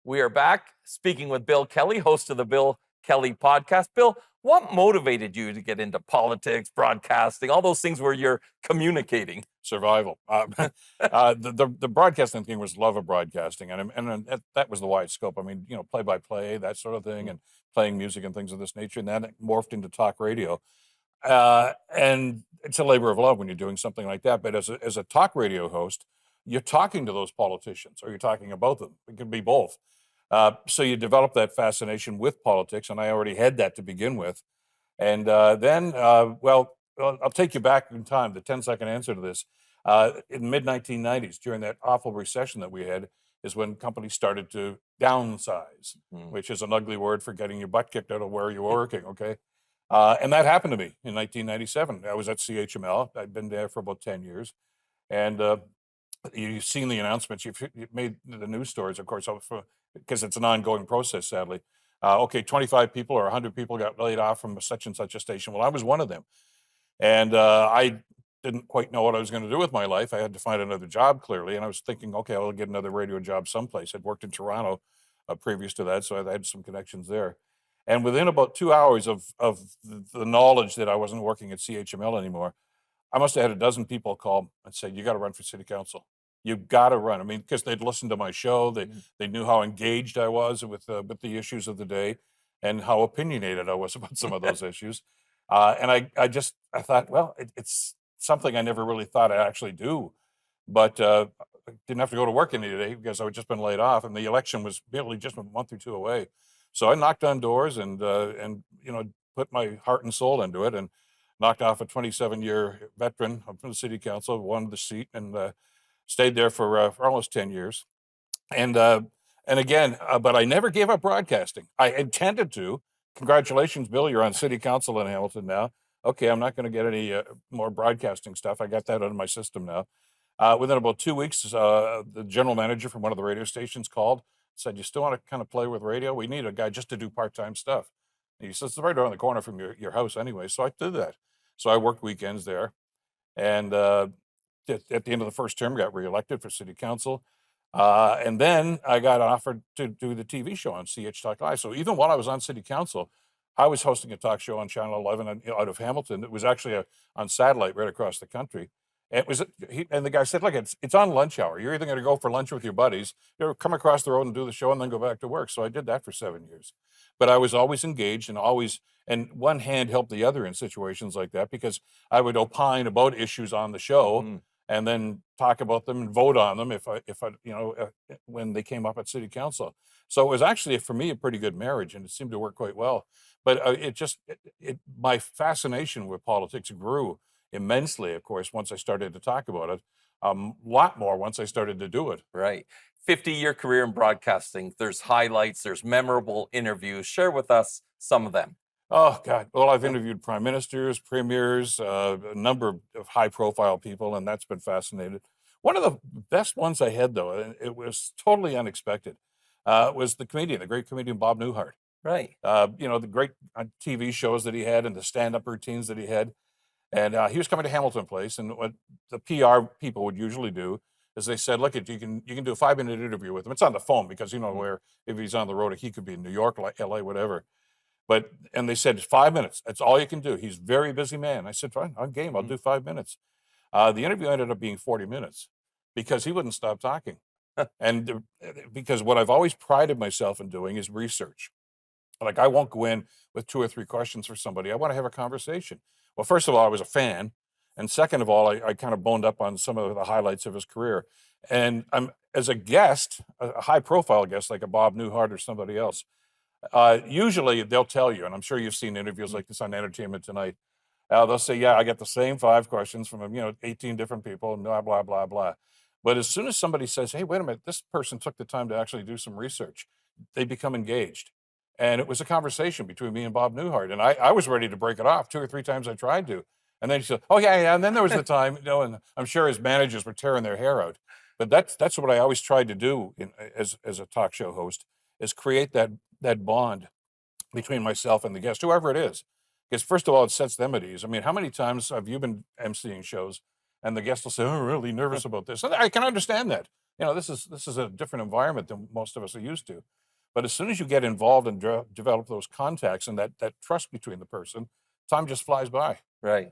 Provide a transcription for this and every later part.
We are back speaking with Bill Kelly, host of the Bill Kelly podcast. Bill, what motivated you to get into politics, broadcasting, all those things where you're communicating? Survival. The broadcasting thing was love of broadcasting, that was the wide scope. I mean, play by play, that sort of thing, and playing music and things of this nature, and then it morphed into talk radio. And it's a labor of love when you're doing something like that. But as a talk radio host, you're talking to those politicians, or you're talking about them. It could be both. So you develop that fascination with politics, and I already had that to begin with. And then, I'll take you back in time. The 10-second answer to this. In the mid-1990s, during that awful recession that we had, is when companies started to downsize, which is an ugly word for getting your butt kicked out of where you're working, okay? And that happened to me in 1997. I was at CHML. I'd been there for about 10 years. And you've seen the announcements. You've made the news stories, of course, because it's an ongoing process, sadly. 25 people or 100 people got laid off from such and such a station. Well, I was one of them. And I didn't quite know what I was going to do with my life. I had to find another job, clearly. And I was thinking, okay, I'll get another radio job someplace. I'd worked in Toronto previous to that, so I had some connections there. And within about 2 hours of the knowledge that I wasn't working at CHML anymore, I must have had a dozen people call and say, "You got to run for city council. You've got to run." I mean, because they'd listened to my show, they knew how engaged I was with the issues of the day, and how opinionated I was about some of those issues. And I thought, well, it's something I never really thought I'd actually do, but I didn't have to go to work any day because I had just been laid off, and the election was barely just a month or two away. So I knocked on doors and put my heart and soul into it, and knocked off a 27-year veteran from the city council, won the seat, and stayed there for almost 10 years. And again, but I never gave up broadcasting. I intended to. Congratulations, Bill, you're on city council in Hamilton now. Okay, I'm not going to get any more broadcasting stuff. I got that out of my system now. Within about 2 weeks, the general manager from one of the radio stations called, said, "You still want to kind of play with radio? We need a guy just to do part-time stuff." And he says, "It's right around the corner from your house anyway." So I did that. So I worked weekends there. And at the end of the first term, got reelected for city council. And then I got offered to do the TV show on CH Talk Live. So even while I was on city council, I was hosting a talk show on Channel 11 out of Hamilton. It was actually on satellite right across the country. And the guy said, "Look, it's on lunch hour. You're either going to go for lunch with your buddies, come across the road and do the show, and then go back to work." So I did that for 7 years. But I was always engaged and one hand helped the other in situations like that, because I would opine about issues on the show and then talk about them and vote on them if I when they came up at city council. So it was actually, for me, a pretty good marriage, and it seemed to work quite well. But my fascination with politics grew immensely, of course, once I started to talk about it. A lot more once I started to do it. Right. 50-year career in broadcasting. There's highlights, there's memorable interviews. Share with us some of them. Oh, God. Well, I've interviewed prime ministers, premiers, a number of high-profile people, and that's been fascinating. One of the best ones I had, though, and it was totally unexpected, was the great comedian Bob Newhart. Right. The great TV shows that he had and the stand-up routines that he had. And he was coming to Hamilton Place, and what the PR people would usually do is they said, "Look, you can do a 5-minute interview with him. It's on the phone, because where if he's on the road, he could be in New York, LA, whatever." And they said, 5 minutes. That's all you can do. He's a very busy man. I said, "Fine, I'm game. I'll do 5 minutes." The interview ended up being 40 minutes because he wouldn't stop talking. And because what I've always prided myself in doing is research. Like, I won't go in with 2 or 3 questions for somebody. I want to have a conversation. Well, first of all, I was a fan. And second of all, I kind of boned up on some of the highlights of his career. And as a guest, a high-profile guest like a Bob Newhart or somebody else, usually they'll tell you, and I'm sure you've seen interviews like this on Entertainment Tonight, they'll say, "Yeah, I get the same 5 questions from 18 different people, and blah, blah, blah, blah." But as soon as somebody says, "Hey, wait a minute, this person took the time to actually do some research," they become engaged. And it was a conversation between me and Bob Newhart. And I was ready to break it off 2 or 3 times I tried to. And then he said, "Oh, yeah, yeah." And then there was the time, and I'm sure his managers were tearing their hair out. But that's what I always tried to do as a talk show host, is create that bond between myself and the guest, whoever it is. Because first of all, it sets them at ease. I mean, how many times have you been emceeing shows and the guest will say, "Oh, I'm really nervous about this"? And I can understand that. This is a different environment than most of us are used to. But as soon as you get involved and develop those contacts and that trust between the person, time just flies by. Right.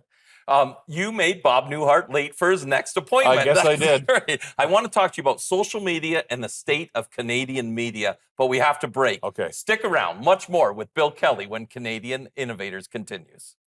You made Bob Newhart late for his next I appointment. guess I That's did. great. I want to talk to you about social media and the state of Canadian media, but we have to break. Okay. Stick around. Much more with Bill Kelly when Canadian Innovators continues.